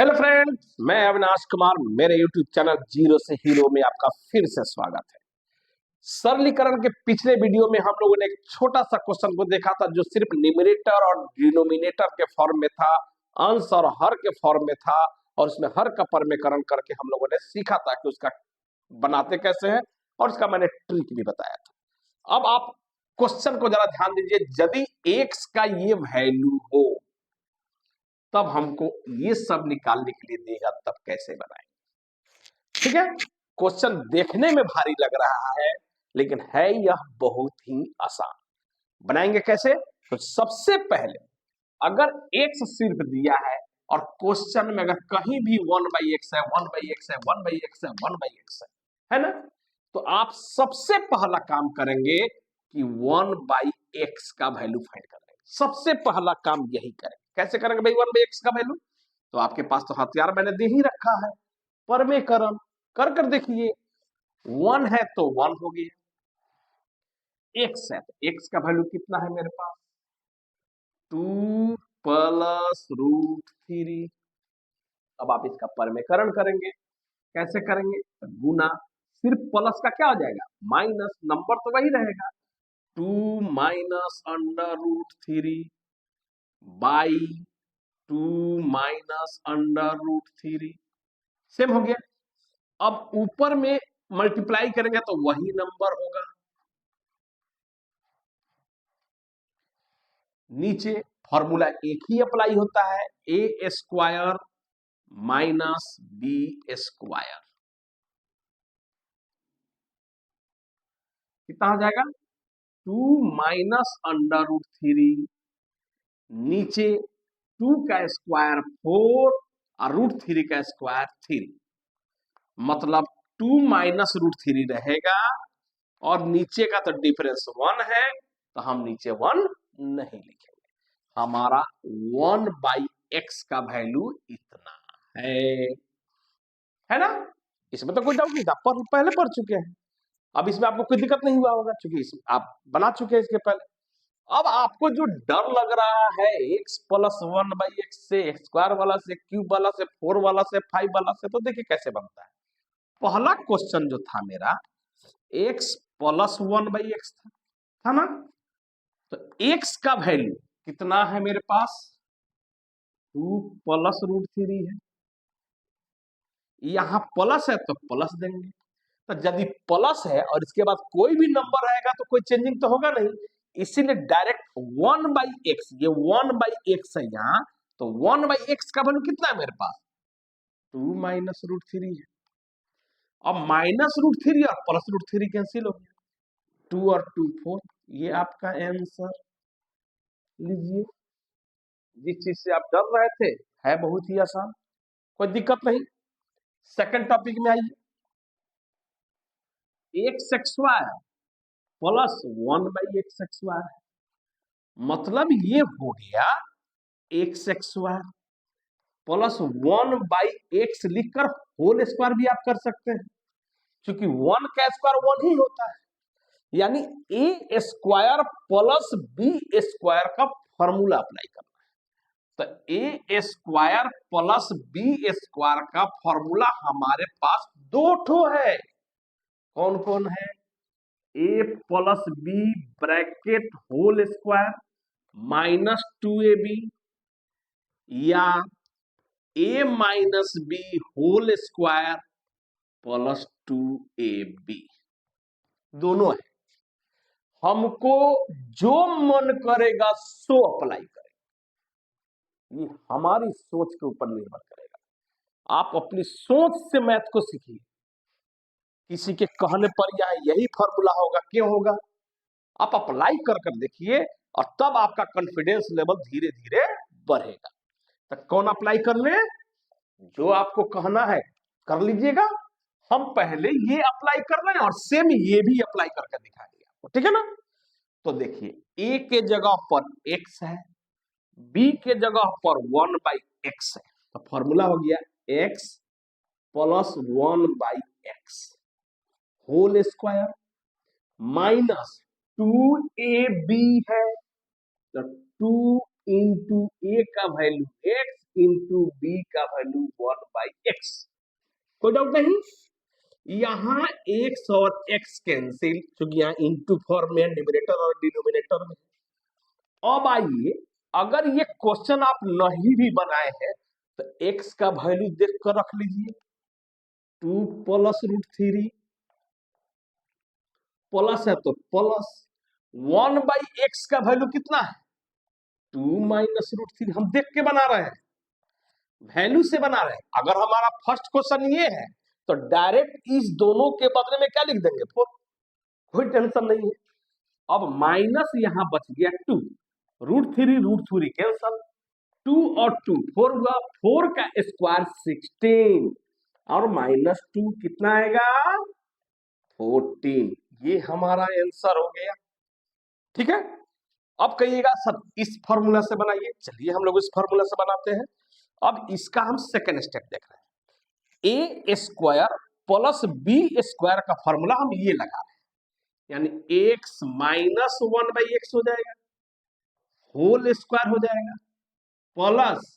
Hello friends, मैं अविनाश कुमार। मेरे YouTube channel zero से हीरो में आपका फिर से स्वागत है। सरलीकरण के पिछले वीडियो में हम लोगों ने एक छोटा सा क्वेश्चन को देखा था जो सिर्फ न्यूमरेटर और डिनोमिनेटर के फॉर्म में था, अंश और हर के फॉर्म में था, और उसमें हर का परमेकरण करके हम लोगों ने सीखा था कि उसका बनाते कैसे हैं, और उसका मैंने ट्रिक भी बताया था। अब आप क्वेश्चन को जरा ध्यान दीजिए। यदि एक्स का ये वैल्यू हो तब हमको ये सब निकालने के लिए देगा, तब कैसे बनाएंगे? ठीक है, क्वेश्चन देखने में भारी लग रहा है लेकिन है यह बहुत ही आसान। बनाएंगे कैसे? तो सबसे पहले अगर एक्स सिर्फ दिया है और क्वेश्चन में अगर कहीं भी 1/x है, 1/x है, 1/x है, 1/x है ना, तो आप सबसे पहला काम करेंगे कि 1/x का वैल्यू फाइंड कर लेंगे। सबसे पहला काम यही करेंगे। कैसे करेंगे भाई 1/x का वैल्यू? तो आपके पास तो हथियार मैंने दे ही रखा है, परमेकरण कर कर देखिए। 1 है तो 1 हो गया, एक्स है तो एक्स का वैल्यू कितना है मेरे पास? 2 प्लस रूट 3। अब आप इसका परमेकरण करेंगे। कैसे करेंगे? तो गुना, सिर्फ प्लस का क्या हो जाएगा? माइनस, नंबर तो वही रहेगा। 2 माइनस अंडर रूट 3 बाई 2 माइनस अंडर रूट 3, सेम हो गया। अब ऊपर में मल्टीप्लाई करेंगे तो वही नंबर होगा, नीचे फॉर्मूला एक ही अप्लाई होता है, ए स्क्वायर माइनस बी स्क्वायर। कितना हो जाएगा? 2 माइनस अंडर रूट 3, नीचे 2 का स्क्वायर 4 और रूट 3 का स्क्वायर 3, मतलब 2 माइनस रूट 3 रहेगा और नीचे का तो डिफरेंस 1 है तो हम नीचे 1 नहीं लिखेंगे। हमारा 1/x का वैल्यू इतना है ना? इसमें तो कोई डाउट नहीं था, पर पहले पढ़ चुके हैं। अब इसमें आपको कोई दिक्कत नहीं हुआ होगा क्योंकि आप बना चुके हैं इसके पहले। अब आपको जो डर लग रहा है x प्लस 1/x से, एक्स स्क्वायर वाला से, क्यूब वाला से, 4 वाला से, 5 वाला से, तो देखिए कैसे बनता है। पहला क्वेश्चन जो था मेरा x प्लस 1/x था ना, तो x का वैल्यू कितना है मेरे पास? 2 प्लस रूट 3 है। यहां प्लस है तो प्लस देंगे। तो यदि प्लस है और इसके बाद कोई भी नंबर आएगा तो कोई चेंजिंग तो होगा नहीं, इसीलिए डायरेक्ट 1/x, ये 1/x है यहाँ, तो 1/x का वैल्यू कितना है मेरे पास? 2 माइनस रूट 3 है। अब माइनस रूट 3 और प्लस रूट 3 कैंसिल हो गया, 2 और 2 4। ये आपका आंसर लीजिए। जिस चीज से आप डर रहे थे है बहुत ही आसान, कोई दिक्कत नहीं। सेकंड टॉपिक में आइए। X square plus 1/x square, मतलब ये हो गया एक्स स्क्वायर प्लस 1/x लिखकर होल स्क्वायर भी आप कर सकते हैं, क्योंकि 1 का स्क्वायर 1 ही होता है। यानी A square plus B square का फॉर्मूला अप्लाई करना है। तो A square plus B square का फॉर्मूला हमारे पास दो ठो है। कौन कौन है? A plus B bracket whole square minus 2ab, या A minus B whole square plus 2ab, दोनों है। हमको जो मन करेगा सो अप्लाई करें, ये हमारी सोच के ऊपर निर्भर करेगा। आप अपनी सोच से मैथ को सीखिए, किसी के कहने पर यही फॉर्मूला होगा, क्यों होगा? आप अप्लाई कर कर देखिए और तब आपका कॉन्फिडेंस लेवल धीरे धीरे बढ़ेगा। तो कौन अप्लाई कर ले? जो आपको कहना है कर लीजिएगा। हम पहले ये अप्लाई कर रहे हैं और सेम ये भी अप्लाई करके दिखाएंगे आपको, ठीक है ना? तो देखिए ए के जगह पर x है, बी के जगह पर 1/x है, तो फॉर्मूला हो गया x plus 1/x whole square minus 2ab है, तो इंटू ए का वैल्यू x इंटू बी का वैल्यू 1/x। कोई डाउट नहीं। यहाँ x और x कैंसिल, क्योंकि यहाँ इंटू फॉर्म में न्यूमरेटर और डिनोमिनेटर में। अब आइए, अगर ये क्वेश्चन आप नहीं भी बनाए हैं तो x का वैल्यू देख कर रख लीजिए, 2 प्लस रूट 3 प्लस है तो प्लस 1/x का वैल्यू कितना है, 2 माइनस रूट 3। हम देख के बना रहे हैं, वैल्यू से बना रहे हैं। अगर हमारा फर्स्ट क्वेश्चन ये है तो डायरेक्ट इस दोनों के बदले में क्या लिख देंगे, 4। कोई टेंशन नहीं है। अब माइनस यहां बच गया 2, रूट 3 कैंसल, 2 और 2 4 हुआ, 4 का स्क्वायर 16 और माइनस 2 कितना आएगा, 14। ये हमारा आंसर हो गया। ठीक है। अब कहिएगा सर इस फॉर्मूला से बनाइए। चलिए हम लोग इस फॉर्मूला से बनाते हैं। अब इसका हम सेकंड स्टेप देख रहे हैं। ए स्क्वायर प्लस बी स्क्वायर का फॉर्मूला हम ये लगा रहे हैं, यानी एक्स माइनस 1/x हो जाएगा, होल स्क्वायर हो जाएगा, plus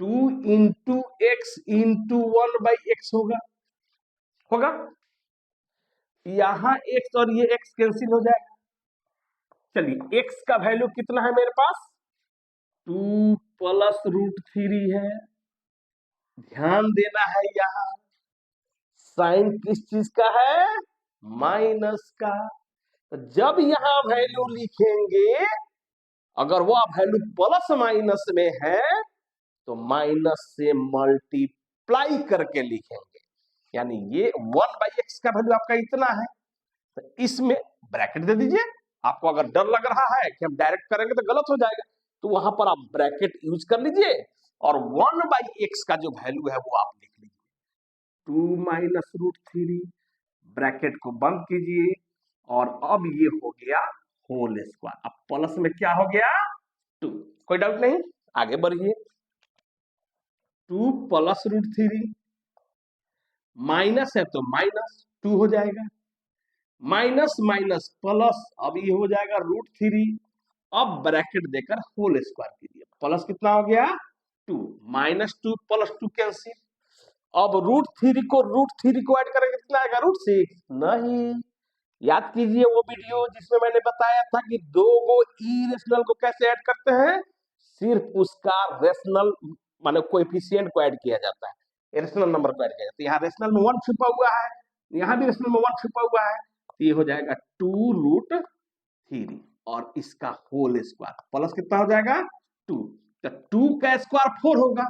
2 into x into 1/x होगा। यहां x और ये x कैंसिल हो जाएगा। चलिए x का वैल्यू कितना है मेरे पास, 2 प्लस रूट 3 है। ध्यान देना है, यहां साइन किस चीज का है, माइनस का। तो जब यहां वैल्यू लिखेंगे, अगर वो वैल्यू प्लस माइनस में है तो माइनस से मल्टीप्लाई करके लिखेंगे, यानी ये 1/x का वैल्यू आपका इतना है, तो इसमें ब्रैकेट दे दीजिए। आपको अगर डर लग रहा है कि हम डायरेक्ट करेंगे तो गलत हो जाएगा, तो वहां पर आप ब्रैकेट यूज कर लीजिए और 1/x का जो वैल्यू है वो आप लिख लीजिए, 2 माइनस रूट 3, ब्रैकेट को बंद कीजिए और अब ये हो गया होल स्क्वायर। अब प्लस में क्या हो गया, 2। कोई डाउट नहीं, आगे बढ़िए। 2 प्लस रूट 3 माइनस है तो माइनस 2 हो जाएगा, माइनस माइनस प्लस, अब ये हो जाएगा रूट 3। अब ब्रैकेट देकर होल स्क्वायर कीजिए, प्लस कितना हो गया, 2, माइनस 2 प्लस 2 कैंसिल। अब रूट 3 को ऐड करेंगे कितना आएगा, रूट 6। नहीं, याद कीजिए वो वीडियो जिसमें मैंने बताया था कि दो गो इरेशनल को कैसे ऐड करते हैं, सिर्फ उसका रेशनल माने कोएफिशिएंट को ऐड किया जाता है, रेशनल नंबर को ऐड किया जाता है। यहाँ रेशनल में 1 छुपा हुआ है, यहाँ भी रेशनल में 1 छुपा हुआ है, तो ये हो जाएगा 2 रूट 3 और इसका होल स्क्वायर, प्लस कितना हो जाएगा, 2। तो 2 का स्क्वायर 4 होगा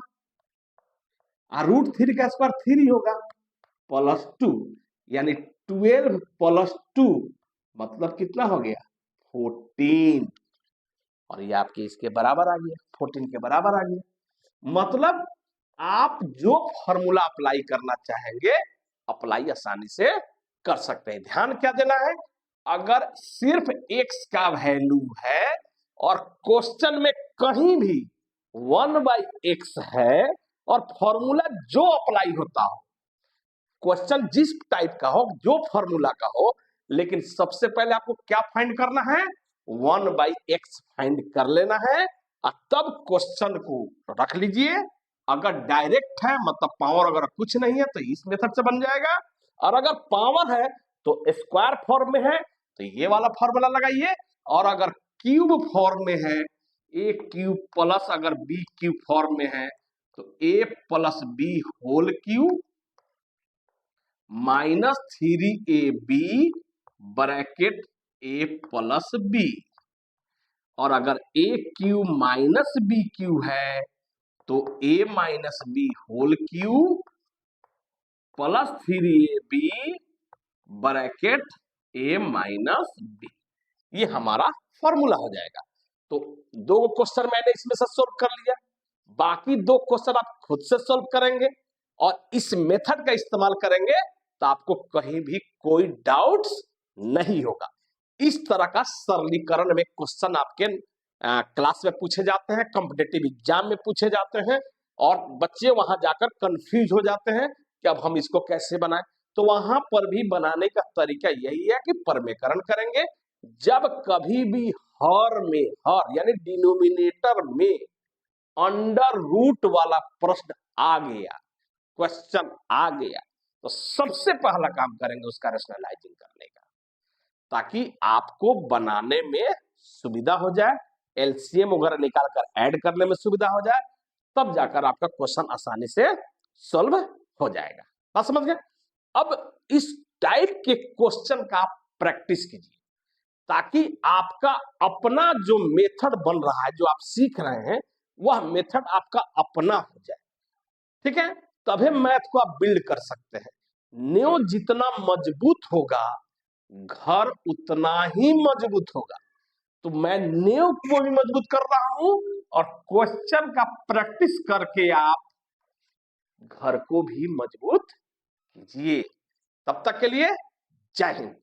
और रूट 3 का स्क्वायर 3 होगा, प्लस 2, यानी 12 प्लस 2 मतलब कितना हो गया, 14। और ये आपके इसके बराबर आ गया, 14 के बराबर आ गया। मतलब आप जो फॉर्मूला अप्लाई करना चाहेंगे अप्लाई आसानी से कर सकते हैं। ध्यान क्या देना है, अगर सिर्फ x का वैल्यू है और क्वेश्चन में कहीं भी 1/x है और फॉर्मूला जो अप्लाई होता हो, क्वेश्चन जिस टाइप का हो, जो फॉर्मूला का हो, लेकिन सबसे पहले आपको क्या फाइंड करना है, 1/x फाइंड कर लेना है और तब क्वेश्चन को रख लीजिए। अगर डायरेक्ट है मतलब पावर अगर कुछ नहीं है तो इस मेथड से बन जाएगा, और अगर पावर है तो स्क्वायर फॉर्म में है तो ये वाला फॉर्मूला लगाइए, और अगर क्यूब फॉर्म में है, ए क्यूब प्लस अगर बी क्यूब फॉर्म में है तो a plus b whole cube minus 3ab bracket a plus b. और अगर a cube minus b cube है तो a minus B whole cube plus 3ab bracket a minus b. ये हमारा फॉर्मूला हो जाएगा। तो दो क्वेश्चन मैंने इसमें से सोल्व कर लिया, बाकी दो क्वेश्चन आप खुद से सोल्व करेंगे और इस मेथड का इस्तेमाल करेंगे तो आपको कहीं भी कोई डाउट्स नहीं होगा। इस तरह का सरलीकरण में क्वेश्चन आपके क्लास में पूछे जाते हैं, कॉम्पिटिटिव एग्जाम में पूछे जाते हैं और बच्चे वहां जाकर कंफ्यूज हो जाते हैं कि अब हम इसको कैसे बनाएं। तो वहां पर भी बनाने का तरीका यही है कि परमेकरण करेंगे। जब कभी भी हर में, हर यानी डिनोमिनेटर में अंडर रूट वाला प्रश्न आ गया, क्वेश्चन आ गया, तो सबसे पहला काम करेंगे उसका रेशनलाइजिंग करने का, ताकि आपको बनाने में सुविधा हो जाए, एलसीएम वगैरह निकाल कर ऐड करने में सुविधा हो जाए, तब जाकर आपका क्वेश्चन आसानी से सॉल्व हो जाएगा। बात समझ गए? अब इस टाइप के क्वेश्चन का आप प्रैक्टिस कीजिए, ताकि आपका अपना जो मेथड बन रहा है, जो आप सीख रहे हैं, वह मेथड आपका अपना हो जाए। ठीक है? तभी मैथ को आप बिल्ड कर सकते हैं। नींव जितना मजबूत होगा, घर उतना ही मजबूत होगा। तो मैं नींव को भी मजबूत कर रहा हूं और क्वेश्चन का प्रैक्टिस करके आप घर को भी मजबूत कीजिए। तब तक के लिए जय हिंद।